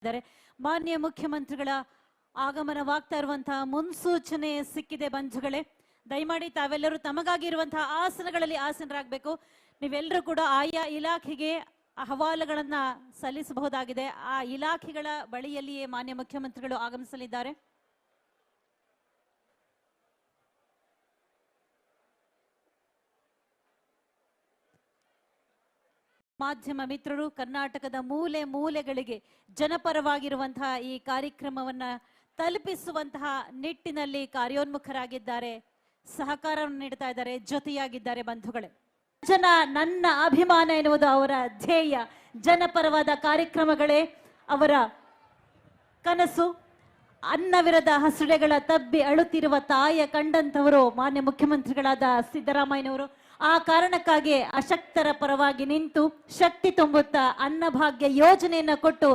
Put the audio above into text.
ಇದ್ದಾರೆ. ಮಾನ್ಯ ಮುಖ್ಯಮಂತ್ರಿಗಳ ಆಗಮನವಾಗ್ತಾ ಇರುವಂತಹ ಮುನ್ಸೂಚನೆ ಸಿಕ್ಕಿದೆ ಬಂಧುಗಳೇ. ದಯಮಾಡಿ ತಾವೆಲ್ಲರೂ ತಮಗಾಗಿರುವಂತಹ ಆಸನಗಳಲ್ಲಿ ಆಸನರಾಗಬೇಕು. ನೀವೆಲ್ಲರೂ ಕೂಡ ಆಯಾ ಇಲಾಖೆಗೆ ಅಹವಾಲುಗಳನ್ನ ಸಲ್ಲಿಸಬಹುದಾಗಿದೆ. ಆ ಇಲಾಖೆಗಳ ಬಳಿಯಲ್ಲಿಯೇ ಮಾನ್ಯ ಮುಖ್ಯಮಂತ್ರಿಗಳು ಆಗಮಿಸಲಿದ್ದಾರೆ. ಮಾಧ್ಯಮ ಮಿತ್ರರು ಕರ್ನಾಟಕದ ಮೂಲೆ ಮೂಲೆಗಳಿಗೆ ಜನಪರವಾಗಿರುವಂತಹ ಈ ಕಾರ್ಯಕ್ರಮವನ್ನ ತಲುಪಿಸುವಂತಹ ನಿಟ್ಟಿನಲ್ಲಿ ಕಾರ್ಯೋನ್ಮುಖರಾಗಿದ್ದಾರೆ, ಸಹಕಾರವನ್ನು ನೀಡ್ತಾ ಇದ್ದಾರೆ, ಜೊತೆಯಾಗಿದ್ದಾರೆ. ಬಂಧುಗಳೇ, ಜನ ನನ್ನ ಅಭಿಮಾನ ಎನ್ನುವುದು ಅವರ ಧ್ಯೇಯ. ಜನಪರವಾದ ಕಾರ್ಯಕ್ರಮಗಳೇ ಅವರ ಕನಸು. ಅನ್ನವಿರದ ಹಸುಳೆಗಳ ತಬ್ಬಿ ಅಳುತ್ತಿರುವ ತಾಯ ಕಂಡಂತವರು ಮಾನ್ಯ ಮುಖ್ಯಮಂತ್ರಿಗಳಾದ ಸಿದ್ದರಾಮಯ್ಯನವರು. ಆ ಕಾರಣಕ್ಕಾಗಿ ಅಶಕ್ತರ ಪರವಾಗಿ ನಿಂತು ಶಕ್ತಿ ತುಂಬುತ್ತಾ ಅನ್ನಭಾಗ್ಯ ಯೋಜನೆಯನ್ನು ಕೊಟ್ಟು